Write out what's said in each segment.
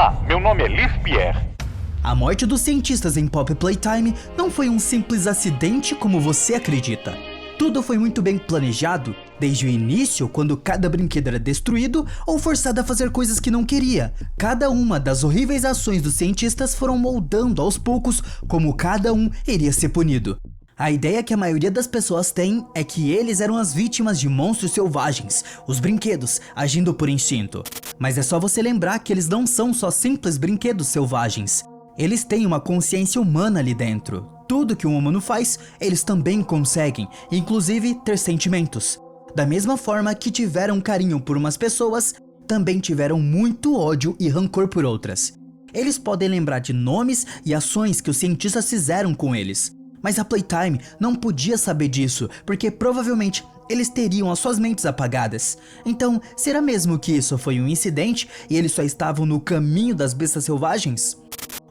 Olá, meu nome é Liv Pierre. A morte dos cientistas em Poppy Playtime não foi um simples acidente como você acredita. Tudo foi muito bem planejado, desde o início, quando cada brinquedo era destruído ou forçado a fazer coisas que não queria. Cada uma das horríveis ações dos cientistas foram moldando aos poucos como cada um iria ser punido. A ideia que a maioria das pessoas tem é que eles eram as vítimas de monstros selvagens, os brinquedos, agindo por instinto. Mas é só você lembrar que eles não são só simples brinquedos selvagens. Eles têm uma consciência humana ali dentro. Tudo que um humano faz, eles também conseguem, inclusive ter sentimentos. Da mesma forma que tiveram carinho por umas pessoas, também tiveram muito ódio e rancor por outras. Eles podem lembrar de nomes e ações que os cientistas fizeram com eles. Mas a Playtime não podia saber disso, porque provavelmente eles teriam as suas mentes apagadas. Então, será mesmo que isso foi um incidente e eles só estavam no caminho das bestas selvagens?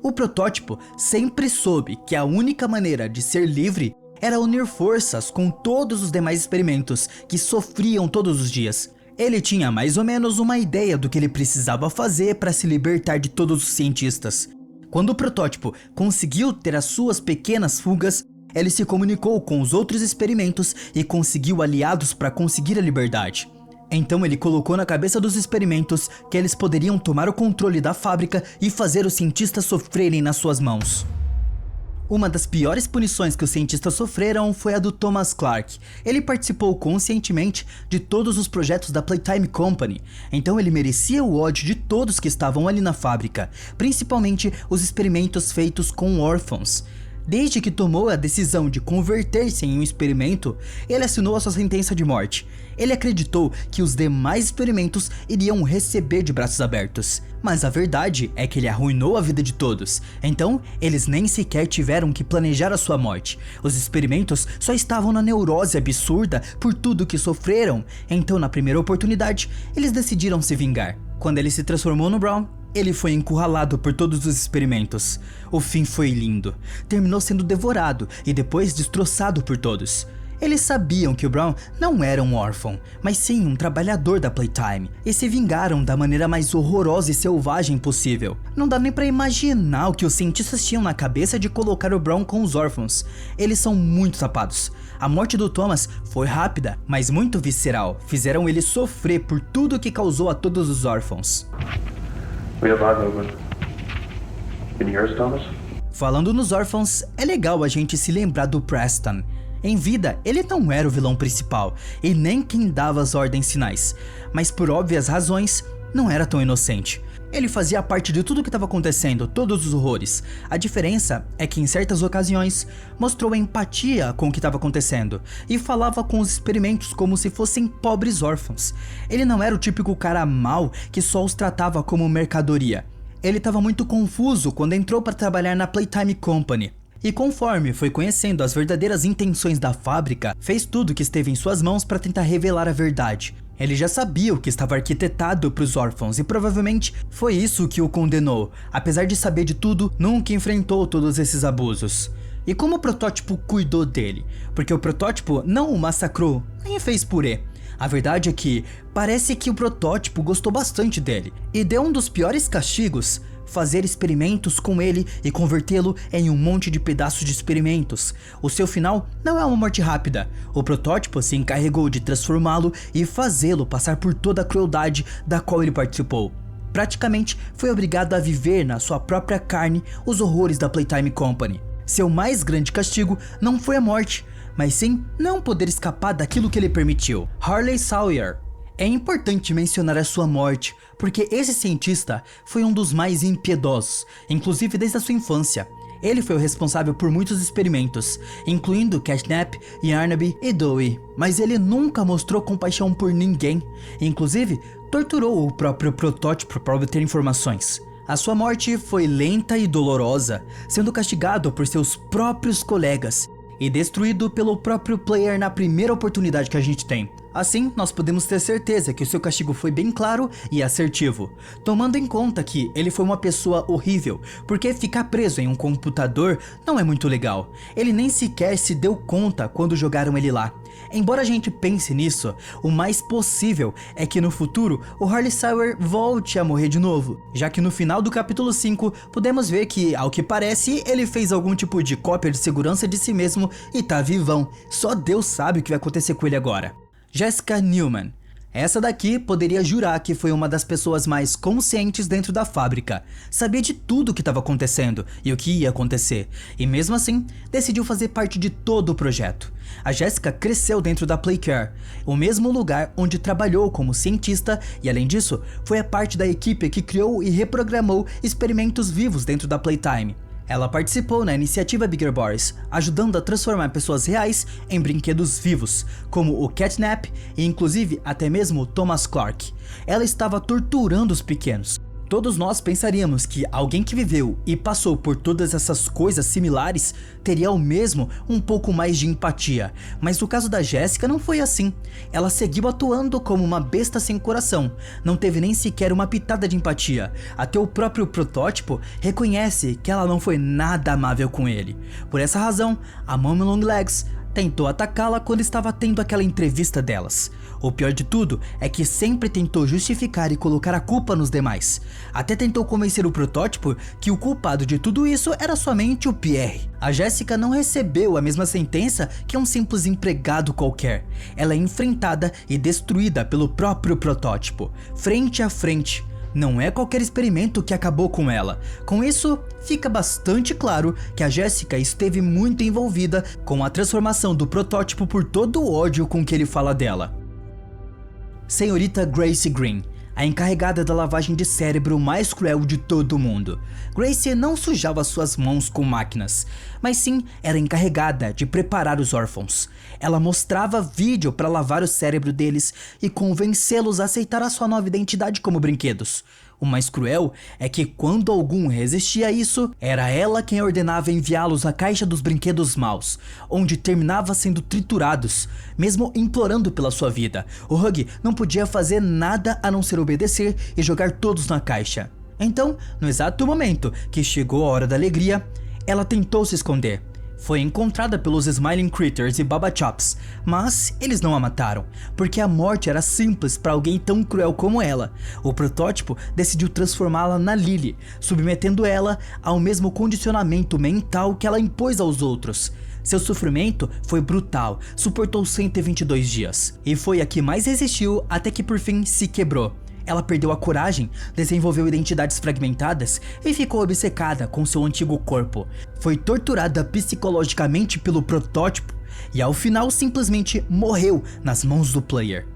O protótipo sempre soube que a única maneira de ser livre era unir forças com todos os demais experimentos que sofriam todos os dias. Ele tinha mais ou menos uma ideia do que ele precisava fazer para se libertar de todos os cientistas. Quando o protótipo conseguiu ter as suas pequenas fugas, ele se comunicou com os outros experimentos e conseguiu aliados para conseguir a liberdade. Então ele colocou na cabeça dos experimentos que eles poderiam tomar o controle da fábrica e fazer os cientistas sofrerem nas suas mãos. Uma das piores punições que os cientistas sofreram foi a do Thomas Clark. Ele participou conscientemente de todos os projetos da Playtime Company, então ele merecia o ódio de todos que estavam ali na fábrica, principalmente os experimentos feitos com órfãos. Desde que tomou a decisão de converter-se em um experimento, ele assinou a sua sentença de morte. Ele acreditou que os demais experimentos iriam receber de braços abertos. Mas a verdade é que ele arruinou a vida de todos, então eles nem sequer tiveram que planejar a sua morte. Os experimentos só estavam na neurose absurda por tudo que sofreram, então na primeira oportunidade, eles decidiram se vingar. Quando ele se transformou no Brown, ele foi encurralado por todos os experimentos. O fim foi lindo. Terminou sendo devorado e depois destroçado por todos. Eles sabiam que o Brown não era um órfão, mas sim um trabalhador da Playtime, e se vingaram da maneira mais horrorosa e selvagem possível. Não dá nem pra imaginar o que os cientistas tinham na cabeça de colocar o Brown com os órfãos. Eles são muito tapados. A morte do Thomas foi rápida, mas muito visceral. Fizeram ele sofrer por tudo que causou a todos os órfãos. We have eye movement. Can you hear us, Thomas? Falando nos órfãos, é legal a gente se lembrar do Preston. Em vida, ele não era o vilão principal, e nem quem dava as ordens finais, mas por óbvias razões, não era tão inocente. Ele fazia parte de tudo o que estava acontecendo, todos os horrores. A diferença é que em certas ocasiões, mostrou empatia com o que estava acontecendo, e falava com os experimentos como se fossem pobres órfãos. Ele não era o típico cara mau que só os tratava como mercadoria. Ele estava muito confuso quando entrou para trabalhar na Playtime Company. E conforme foi conhecendo as verdadeiras intenções da fábrica, fez tudo que esteve em suas mãos para tentar revelar a verdade. Ele já sabia o que estava arquitetado para os órfãos e provavelmente foi isso que o condenou. Apesar de saber de tudo, nunca enfrentou todos esses abusos. E como o protótipo cuidou dele? Porque o protótipo não o massacrou, nem fez purê. A verdade é que parece que o protótipo gostou bastante dele e deu um dos piores castigos: fazer experimentos com ele e convertê-lo em um monte de pedaços de experimentos. O seu final não é uma morte rápida. O protótipo se encarregou de transformá-lo e fazê-lo passar por toda a crueldade da qual ele participou. Praticamente foi obrigado a viver na sua própria carne os horrores da Playtime Company. Seu mais grande castigo não foi a morte, mas sim não poder escapar daquilo que ele permitiu. Harley Sawyer. É importante mencionar a sua morte, porque esse cientista foi um dos mais impiedosos, inclusive desde a sua infância. Ele foi o responsável por muitos experimentos, incluindo Catnap, Yarnaby e Dewey, mas ele nunca mostrou compaixão por ninguém, inclusive torturou o próprio protótipo para obter informações. A sua morte foi lenta e dolorosa, sendo castigado por seus próprios colegas e destruído pelo próprio player na primeira oportunidade que a gente tem. Assim, nós podemos ter certeza que o seu castigo foi bem claro e assertivo, tomando em conta que ele foi uma pessoa horrível, porque ficar preso em um computador não é muito legal. Ele nem sequer se deu conta quando jogaram ele lá. Embora a gente pense nisso, o mais possível é que no futuro o Harley Sawyer volte a morrer de novo, já que no final do capítulo 5 podemos ver que, ao que parece, ele fez algum tipo de cópia de segurança de si mesmo e tá vivão. Só Deus sabe o que vai acontecer com ele agora. Jessica Newman. Essa daqui poderia jurar que foi uma das pessoas mais conscientes dentro da fábrica. Sabia de tudo o que estava acontecendo e o que ia acontecer, e mesmo assim, decidiu fazer parte de todo o projeto. A Jessica cresceu dentro da Playcare, o mesmo lugar onde trabalhou como cientista, e além disso, foi a parte da equipe que criou e reprogramou experimentos vivos dentro da Playtime. Ela participou na iniciativa Bigger Boys, ajudando a transformar pessoas reais em brinquedos vivos, como o Catnap e inclusive até mesmo Thomas Clark. Ela estava torturando os pequenos. Todos nós pensaríamos que alguém que viveu e passou por todas essas coisas similares teria ao mesmo um pouco mais de empatia, mas no caso da Jessica não foi assim. Ela seguiu atuando como uma besta sem coração, não teve nem sequer uma pitada de empatia. Até o próprio protótipo reconhece que ela não foi nada amável com ele. Por essa razão, a Mom Longlegs tentou atacá-la quando estava tendo aquela entrevista delas. O pior de tudo é que sempre tentou justificar e colocar a culpa nos demais. Até tentou convencer o protótipo que o culpado de tudo isso era somente o Pierre. A Jessica não recebeu a mesma sentença que um simples empregado qualquer. Ela é enfrentada e destruída pelo próprio protótipo, frente a frente. Não é qualquer experimento que acabou com ela. Com isso, fica bastante claro que a Jessica esteve muito envolvida com a transformação do protótipo por todo o ódio com que ele fala dela. Senhorita Grace Green, a encarregada da lavagem de cérebro mais cruel de todo o mundo. Grace não sujava suas mãos com máquinas, mas sim era encarregada de preparar os órfãos. Ela mostrava vídeo para lavar o cérebro deles e convencê-los a aceitar a sua nova identidade como brinquedos. O mais cruel é que quando algum resistia a isso, era ela quem ordenava enviá-los à caixa dos brinquedos maus, onde terminava sendo triturados, mesmo implorando pela sua vida. O Huggy não podia fazer nada a não ser obedecer e jogar todos na caixa. Então, no exato momento que chegou a hora da alegria, ela tentou se esconder. Foi encontrada pelos Smiling Critters e Baba Chops, mas eles não a mataram, porque a morte era simples para alguém tão cruel como ela. O protótipo decidiu transformá-la na Lily, submetendo ela ao mesmo condicionamento mental que ela impôs aos outros. Seu sofrimento foi brutal, suportou 122 dias, e foi a que mais resistiu até que por fim se quebrou. Ela perdeu a coragem, desenvolveu identidades fragmentadas e ficou obcecada com seu antigo corpo. Foi torturada psicologicamente pelo protótipo e ao final simplesmente morreu nas mãos do player.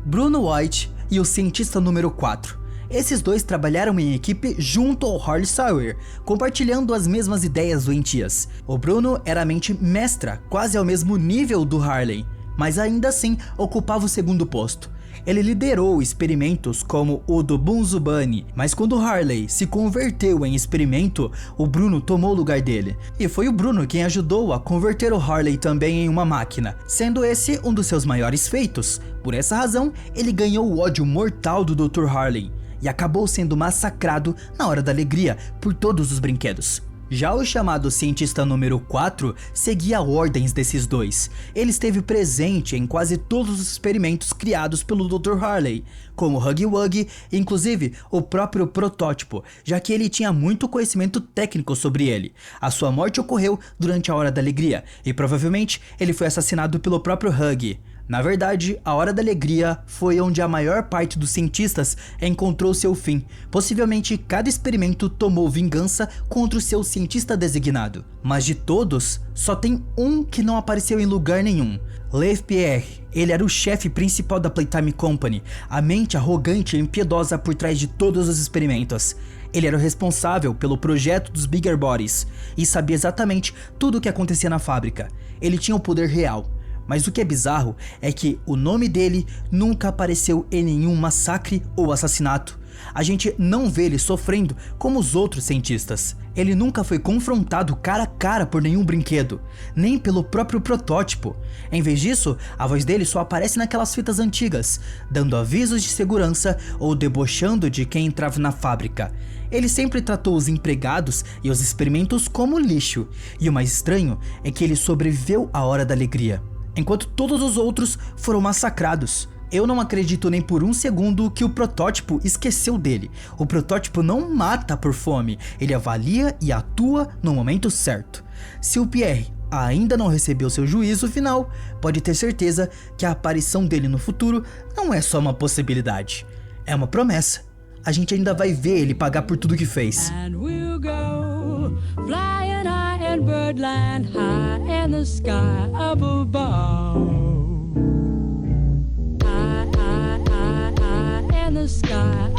Bruno White e o cientista número 4. Esses dois trabalharam em equipe junto ao Harley Sawyer, compartilhando as mesmas ideias doentias. O Bruno era a mente mestra, quase ao mesmo nível do Harley, mas ainda assim ocupava o segundo posto. Ele liderou experimentos como o do Bunzo Bunny, mas quando Harley se converteu em experimento, o Bruno tomou o lugar dele. E foi o Bruno quem ajudou a converter o Harley também em uma máquina, sendo esse um dos seus maiores feitos. Por essa razão, ele ganhou o ódio mortal do Dr. Harley e acabou sendo massacrado na hora da alegria por todos os brinquedos. Já o chamado cientista número 4 seguia ordens desses dois. Ele esteve presente em quase todos os experimentos criados pelo Dr. Harley, como Huggy Wuggy, inclusive o próprio protótipo, já que ele tinha muito conhecimento técnico sobre ele. A sua morte ocorreu durante a Hora da Alegria, e provavelmente ele foi assassinado pelo próprio Huggy. Na verdade, a Hora da Alegria foi onde a maior parte dos cientistas encontrou seu fim. Possivelmente, cada experimento tomou vingança contra o seu cientista designado. Mas de todos, só tem um que não apareceu em lugar nenhum. Lev Pierre. Ele era o chefe principal da Playtime Company, a mente arrogante e impiedosa por trás de todos os experimentos. Ele era o responsável pelo projeto dos Bigger Bodies e sabia exatamente tudo o que acontecia na fábrica. Ele tinha o poder real. Mas o que é bizarro é que o nome dele nunca apareceu em nenhum massacre ou assassinato. A gente não vê ele sofrendo como os outros cientistas. Ele nunca foi confrontado cara a cara por nenhum brinquedo, nem pelo próprio protótipo. Em vez disso, a voz dele só aparece naquelas fitas antigas, dando avisos de segurança ou debochando de quem entrava na fábrica. Ele sempre tratou os empregados e os experimentos como lixo, e o mais estranho é que ele sobreviveu à Hora da Alegria, enquanto todos os outros foram massacrados. Eu não acredito nem por um segundo que o protótipo esqueceu dele. O protótipo não mata por fome, ele avalia e atua no momento certo. Se o Pierre ainda não recebeu seu juízo final, pode ter certeza que a aparição dele no futuro não é só uma possibilidade, é uma promessa. A gente ainda vai ver ele pagar por tudo que fez. And we'll go flying high in birdland, high in the sky up above. High in the sky